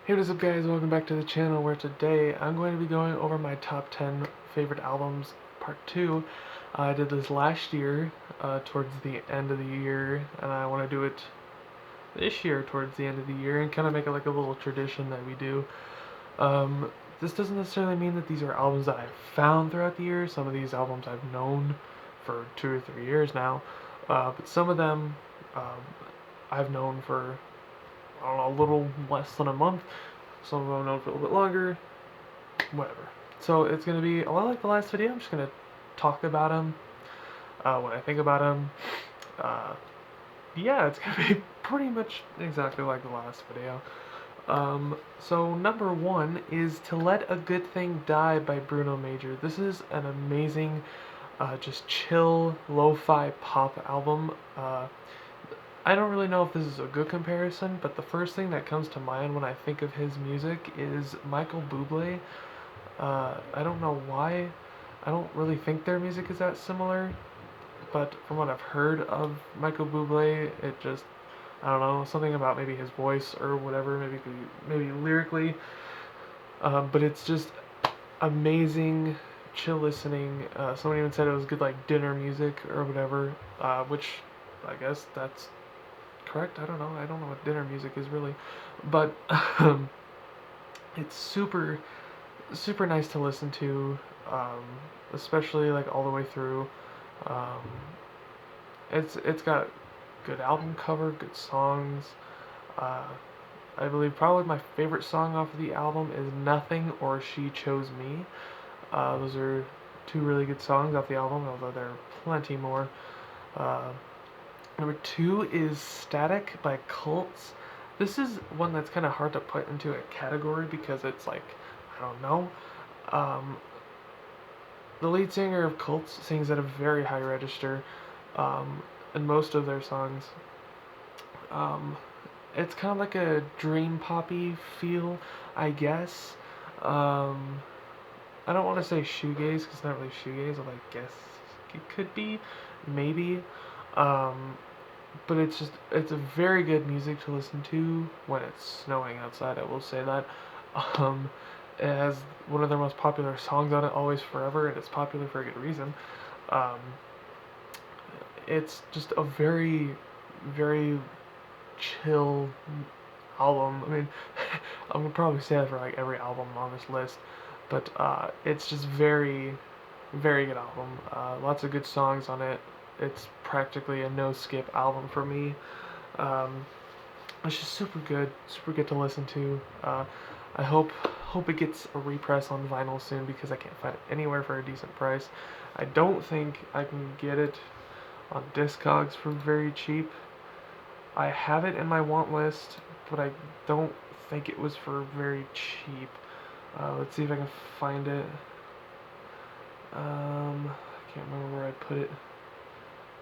Hey, what's up guys, welcome back to the channel where today I'm going to be going over my top 10 favorite albums part 2. I did this last year towards the end of the year, and I want to do it this year towards the end of the year and kind of make it like a little tradition that we do. Um, this doesn't necessarily mean that these are albums that I've found throughout the year. Some of these albums I've known for 2 or 3 years now, but some of them um, I've known for, I don't know, a little less than a month. Some of them I've known for a little bit longer, whatever. So it's going to be a lot like the last video. I'm just going to talk about them, what I think about them. Uh, yeah, it's going to be pretty much exactly like the last video. So number one is To Let a Good Thing Die by Bruno Major. This is an amazing, just chill, lo-fi pop album. I don't really know if this is a good comparison, but the first thing that comes to mind when I think of his music is Michael Bublé. I don't know why. I don't really think their music is that similar, but from what I've heard of Michael Bublé, it just, I don't know, something about maybe his voice or whatever, maybe lyrically. But it's just amazing, chill listening. Someone even said it was good like dinner music or whatever, which I guess that's correct. I don't know. I don't know what dinner music is really, but it's super nice to listen to, um, especially like all the way through. Um, it's got good album cover, good songs. Uh, I believe probably my favorite song off of the album is Nothing or She Chose Me. Those are two really good songs off the album, although there are plenty more. Uh, Number two is Static by Cults. This is one that's kind of hard to put into a category because it's like, I don't know. Um, the lead singer of Cults sings at a very high register in most of their songs. Um, it's kind of like a dream poppy feel, I guess. Um, I don't want to say shoegaze because it's not really shoegaze, although I guess it could be, maybe. Um, but it's a very good music to listen to when it's snowing outside. I will say that. Um, it has one of their most popular songs on it, "Always Forever," and it's popular for a good reason. Um, it's just a very chill album. I mean, I'm gonna probably say that for like every album on this list, but it's just very good album. Lots of good songs on it. It's practically a no skip album for me. Um, it's just super good to listen to. I hope it gets a repress on vinyl soon because I can't find it anywhere for a decent price. I don't think I can get it on Discogs for very cheap. I have it in my want list, but I don't think it was for very cheap. Let's see if I can find it. I can't remember where I put it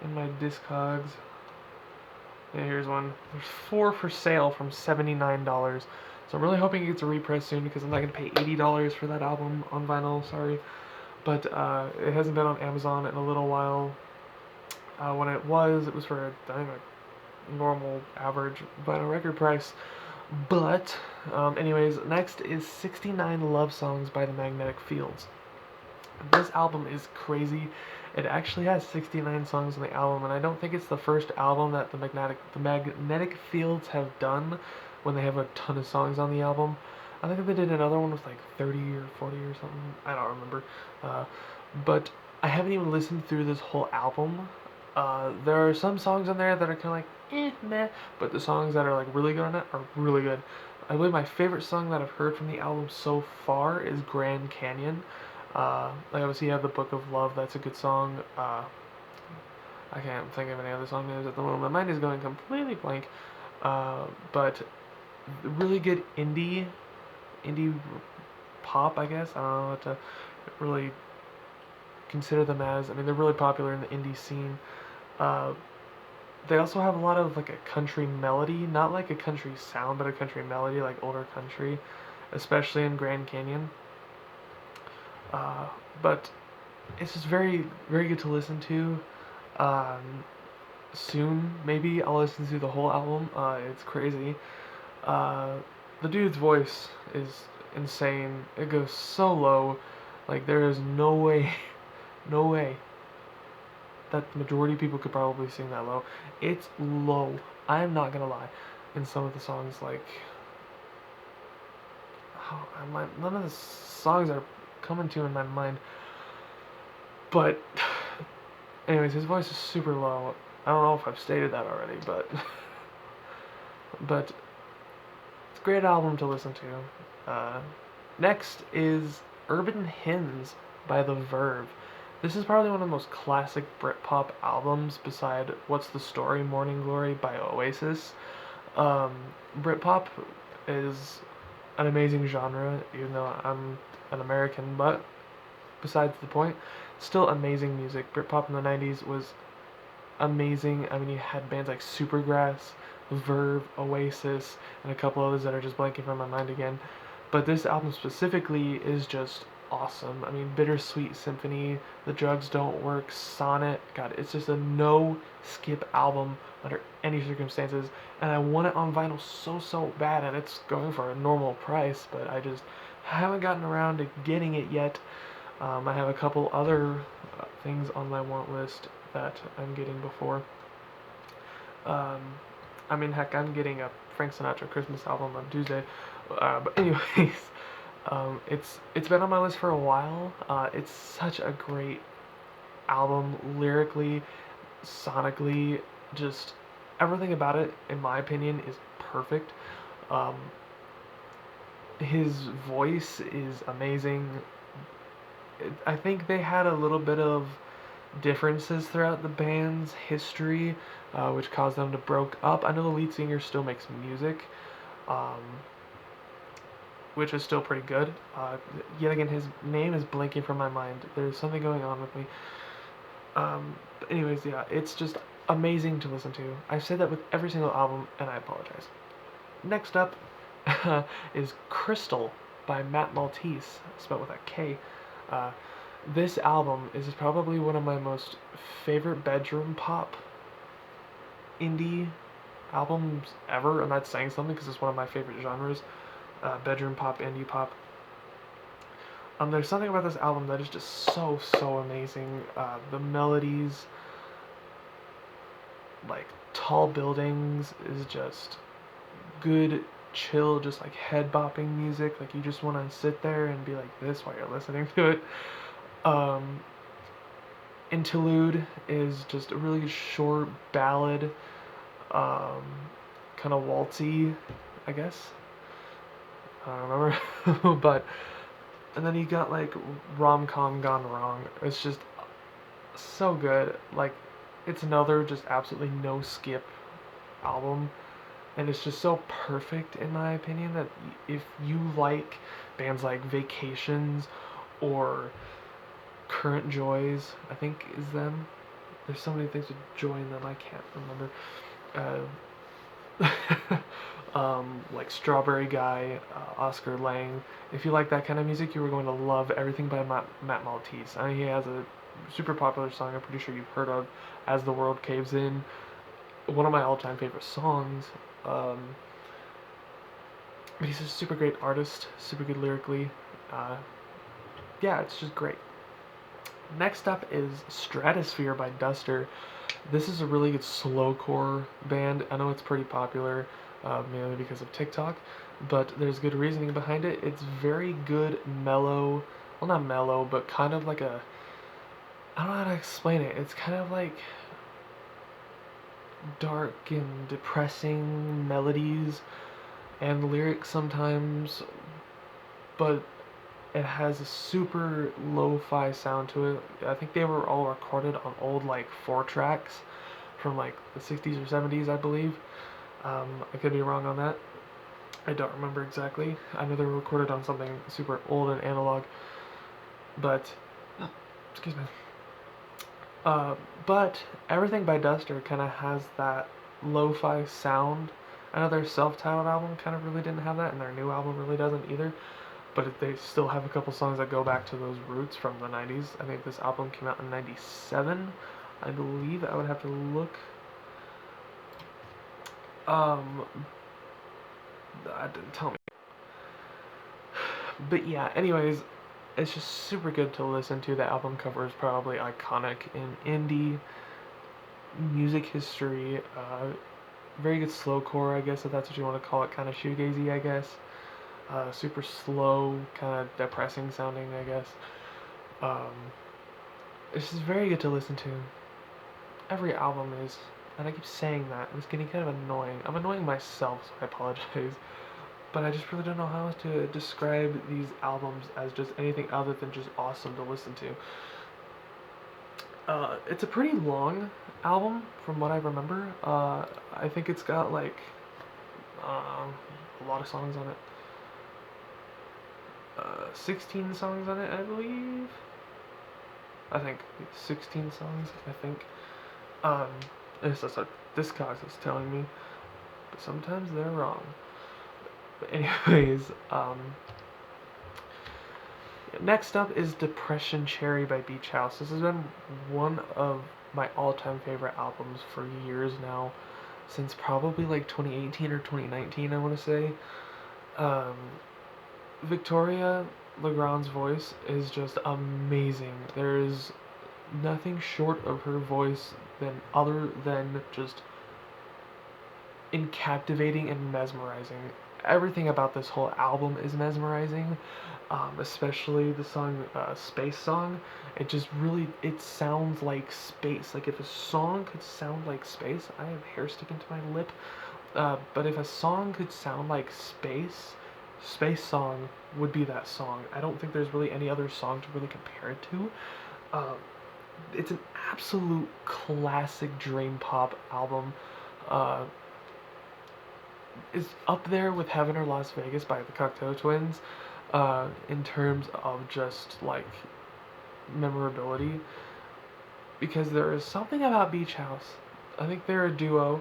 in my Discogs. Yeah, here's one. There's 4 for sale from $79. So I'm really hoping it gets a repress soon because I'm not gonna pay $80 for that album on vinyl. Sorry, but it hasn't been on Amazon in a little while. When it was for I think a normal average vinyl record price. But anyways, next is 69 Love Songs by the Magnetic Fields. This album is crazy. It actually has 69 songs on the album, and I don't think it's the first album that the Magnetic Fields have done when they have a ton of songs on the album. I think they did another one with like 30 or 40 or something. I don't remember. Uh, but I haven't even listened through this whole album. There are some songs on there that are kind of like meh, but the songs that are like really good on it are really good. I believe my favorite song that I've heard from the album so far is Grand Canyon. Like obviously you have the Book of Love. That's a good song. I can't think of any other song names at the moment. My mind is going completely blank. But really good indie pop, I guess. I don't know what to really consider them as. I mean, they're really popular in the indie scene. Uh, they also have a lot of like a country melody, not like a country sound, but a country melody, like older country, especially in Grand Canyon. Uh, but it's just very good to listen to. Um, Soon, maybe I'll listen to the whole album. It's crazy. Uh, the dude's voice is insane. It goes so low, like there is no way, no way that the majority of people could probably sing that low. It's low. I'm not gonna lie. In some of the songs, like, oh, none of the songs are coming to in my mind. But, anyways, his voice is super low. I don't know if I've stated that already, but, but it's a great album to listen to. Next is Urban Hymns by The Verve. This is probably one of the most classic Britpop albums beside What's the Story, Morning Glory by Oasis. Britpop is an amazing genre, even though I'm an American, but besides the point, still amazing music. Britpop in the 90s was amazing. I mean, you had bands like Supergrass, Verve, Oasis, and a couple others that are just blanking from my mind again. But this album specifically is just awesome. I mean, Bittersweet Symphony, The Drugs Don't Work, Sonnet. God, it's just a no skip album under any circumstances. And I want it on vinyl so bad, and it's going for a normal price, but I just haven't gotten around to getting it yet. I have a couple other things on my want list that I'm getting before. I mean, heck, I'm getting a Frank Sinatra Christmas album on Tuesday. But anyways, it's been on my list for a while. It's such a great album, lyrically, sonically, just everything about it, in my opinion, is perfect. His voice is amazing. I think they had a little bit of differences throughout the band's history, which caused them to broke up. I know the lead singer still makes music, which is still pretty good. Yet again, his name is blanking from my mind. There's something going on with me. But anyways, yeah, it's just amazing to listen to. I've said that with every single album, and I apologize. Next up is Crystal by Matt Maltese, spelled with a K. This album is probably one of my most favorite bedroom pop indie albums ever, and that's saying something because it's one of my favorite genres, bedroom pop, indie pop. There's something about this album that is just so amazing. The melodies, like Tall Buildings, is just good, chill, just like head bopping music. Like you just want to sit there and be like this while you're listening to it. Interlude is just a really short ballad, kind of waltzy, I guess. I don't remember, but and then you got like Rom-Com Gone Wrong. It's just so good. Like it's another just absolutely no skip album, and it's just so perfect in my opinion that if you like bands like Vacations or Current Joys, I think is them. There's so many things with joy in them, I can't remember. Like Strawberry Guy, Oscar Lang. If you like that kind of music, you are going to love everything by Matt Maltese. I mean, he has a super popular song I'm pretty sure you've heard of, As the World Caves In. One of my all-time favorite songs. But he's a super great artist, super good lyrically. Yeah, it's just great. Next up is Stratosphere by Duster. This is a really good slowcore band. I know it's pretty popular, mainly because of TikTok, but there's good reasoning behind it. It's very good mellow, well not mellow, but kind of like a, I don't know how to explain it. It's kind of like dark and depressing melodies and lyrics sometimes, but it has a super lo-fi sound to it. I think they were all recorded on old like 4-tracks from like the 60s or 70s, I believe. I could be wrong on that. I don't remember exactly. I know they were recorded on something super old and analog, but excuse me. But everything by Duster kind of has that lo-fi sound. I know their self-titled album kind of really didn't have that, and their new album really doesn't either. But they still have a couple songs that go back to those roots from the 90s. I think this album came out in 97, I believe. I would have to look. That didn't tell me. But yeah, anyways, it's just super good to listen to. The album cover is probably iconic in indie music history. Very good slowcore, I guess, if that's what you want to call it. Kind of shoegazy, I guess. Super slow, kind of depressing sounding, I guess. Um, it's just very good to listen to. Every album is, and I keep saying that, and it's getting kind of annoying. I'm annoying myself, so I apologize. But I just really don't know how to describe these albums as just anything other than just awesome to listen to. It's a pretty long album from what I remember. I think it's got like a lot of songs on it. 16 songs on it, I believe. I think 16 songs. I think. Um, this is what Discogs is telling me, but sometimes they're wrong. But anyways, next up is Depression Cherry by Beach House. This has been one of my all-time favorite albums for years now, since probably like 2018 or 2019, I want to say. Um, Victoria Legrand's voice is just amazing. There is nothing short of her voice than other than just captivating and mesmerizing. Everything about this whole album is mesmerizing, especially the song Space Song. It just really, it sounds like space. Like if a song could sound like space, I have hair sticking to my lip, but if a song could sound like Space Song would be that song. I don't think there's really any other song to really compare it to. Uh, it's an absolute classic dream pop album. Uh, is up there with Heaven or Las Vegas by the Cocteau Twins, in terms of just like memorability, because there is something about Beach House. I think they're a duo.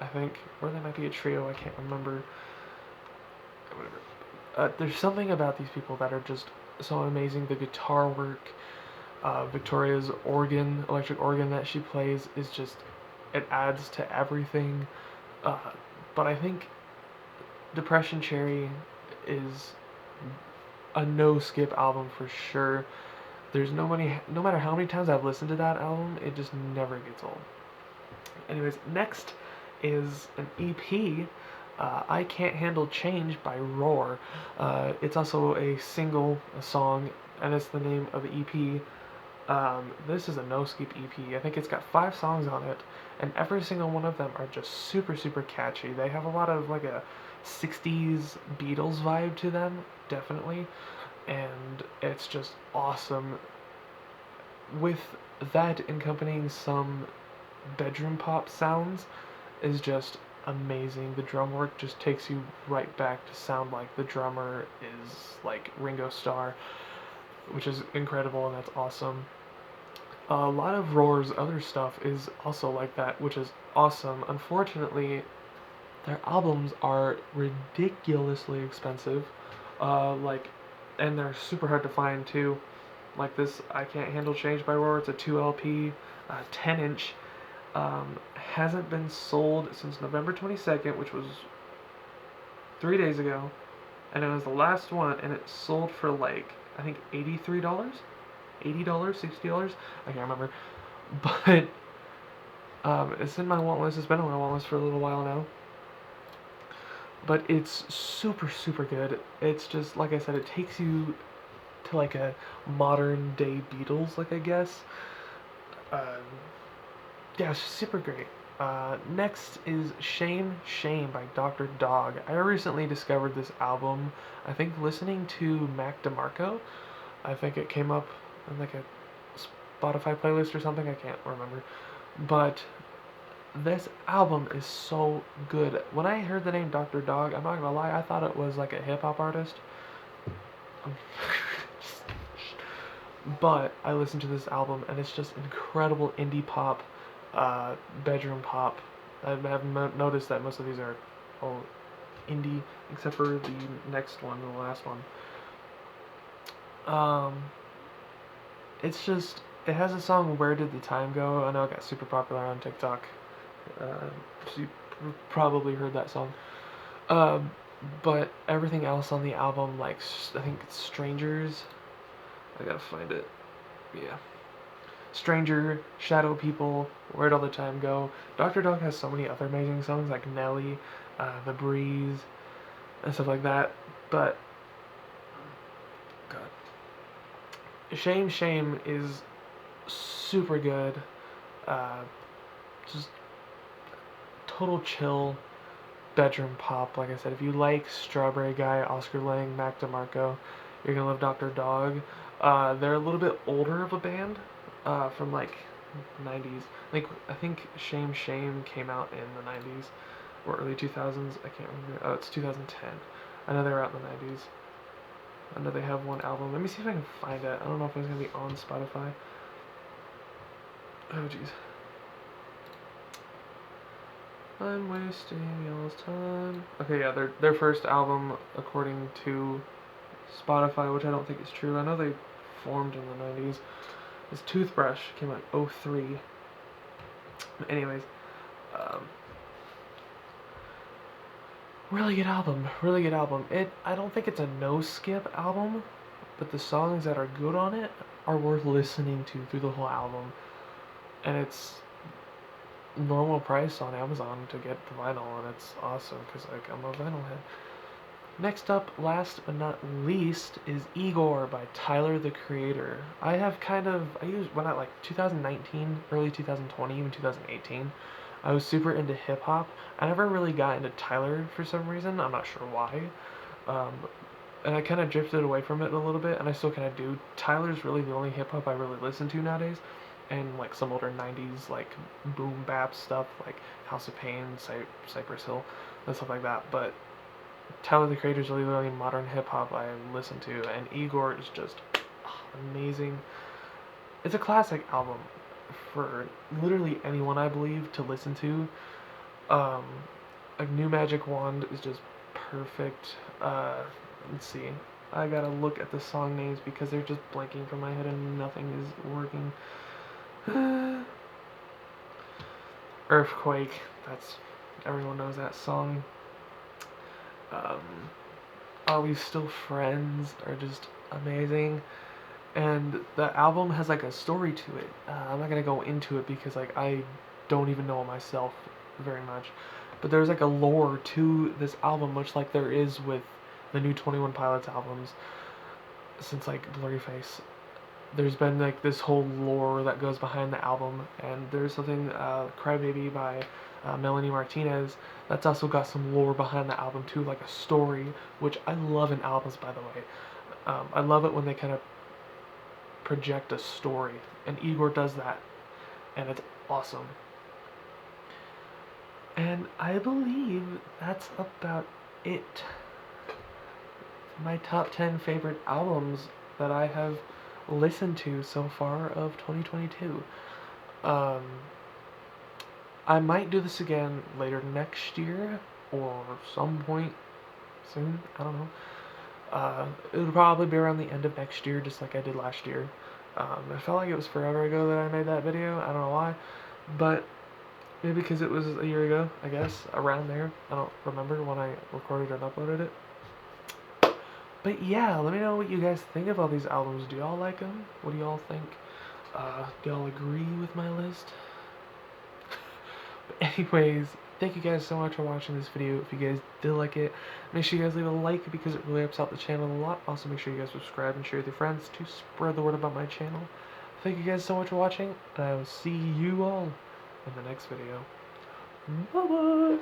I think, or they might be a trio. I can't remember. Whatever. There's something about these people that are just so amazing. The guitar work, Victoria's organ, electric organ that she plays is just, it adds to everything. Uh, but I think Depression Cherry is a no skip album for sure. No matter how many times I've listened to that album, it just never gets old. Anyways, next is an EP, I Can't Handle Change by Roar. It's also a single, a song, and it's the name of the EP. This is a no skip EP. I think it's got 5 songs on it, and every single one of them are just super, super catchy. They have a lot of like a 60s Beatles vibe to them, definitely, and it's just awesome. With that accompanying some bedroom pop sounds is just amazing. The drum work just takes you right back to sound like the drummer is like Ringo Starr, which is incredible and that's awesome. A lot of Roar's other stuff is also like that, which is awesome. Unfortunately, their albums are ridiculously expensive, like, and they're super hard to find too. Like this, I Can't Handle Change by Roar. It's a 2 LP, 10-inch. Hasn't been sold since November 22nd, which was 3 days ago, and it was the last one, and it sold for like I think $83, $80, $60. I can't remember, but it's in my want list. It's been on my want list for a little while now. But it's super, super good. It's just, like I said, it takes you to like a modern day Beatles, like I guess. Um, yeah, it's super great. Next is Shame, Shame by Dr. Dog. I recently discovered this album, I think listening to Mac DeMarco. I think it came up in like a Spotify playlist or something, I can't remember. But this album is so good. When I heard the name Dr. Dog, I'm not gonna lie, I thought it was like a hip hop artist. But I listened to this album and it's just incredible indie pop, bedroom pop. I have noticed that most of these are all indie, except for the next one, the last one. It's just, it has a song, Where Did the Time Go? I know it got super popular on TikTok. So you probably heard that song. but everything else on the album, like I think it's Strangers. I gotta find it. Yeah. Stranger, Shadow People, Where'd All the Time Go. Dr. Dog has so many other amazing songs like Nelly, The Breeze, and stuff like that. But God, Shame Shame is super good. Uh, just total chill bedroom pop. Like I said, if you like Strawberry Guy, Oscar Lang, Mac DeMarco, you're gonna love Dr. Dog. They're a little bit older of a band, from like 90s. I think Shame Shame came out in the 90s or early 2000s. I can't remember. Oh, it's 2010. I know they were out in the 90s. I know they have one album. Let me see if I can find it. I don't know if it's gonna be on Spotify. Oh jeez. I'm wasting y'all's time. Okay, yeah, their first album, according to Spotify, which I don't think is true. I know they formed in the 90s. Is Toothbrush, came out in 03. Anyways, um, really good album. Really good album. I don't think it's a no skip album, but the songs that are good on it are worth listening to through the whole album. And it's normal price on Amazon to get the vinyl, and it's awesome because like I'm a vinyl head. Next up, last but not least, is Igor by Tyler the Creator. I used when I like 2019, early 2020, even 2018. I was super into hip hop. I never really got into Tyler for some reason. I'm not sure why. Um, and I kind of drifted away from it a little bit, and I still kind of do. Tyler's really the only hip hop I really listen to nowadays, and like some older '90s like boom bap stuff like House of Pain, Cypress Hill, and stuff like that. But Tyler the Creator is really the only modern hip hop I listen to, and Igor is just amazing. It's a classic album for literally anyone, I believe, to listen to. Um, like New Magic Wand is just perfect. Let's see. I gotta look at the song names because they're just blanking from my head and nothing is working. Earthquake. That's everyone knows that song. Um, Are We Still Friends are just amazing. And the album has like a story to it. I'm not gonna go into it because like I don't even know it myself very much. But there's like a lore to this album, much like there is with the new 21 Pilots albums since like Blurryface. There's been like this whole lore that goes behind the album, and there's something Crybaby by Melanie Martinez that's also got some lore behind the album too, like a story, which I love in albums, by the way. I love it when they kind of project a story, and Igor does that, and it's awesome. And I believe that's about it. My top 10 favorite albums that I have listened to so far of 2022. Um, I might do this again later next year or some point soon. I don't know. It'll probably be around the end of next year, just like I did last year. I felt like it was forever ago that I made that video. I don't know why, but maybe because it was a year ago, I guess, around there. I don't remember when I recorded and uploaded it. But yeah, let me know what you guys think of all these albums. Do y'all like them? What do y'all think? Do y'all agree with my list? But anyways, thank you guys so much for watching this video. If you guys did like it, make sure you guys leave a like because it really helps out the channel a lot. Also, make sure you guys subscribe and share with your friends to spread the word about my channel. Thank you guys so much for watching, and I will see you all in the next video. Bye-bye!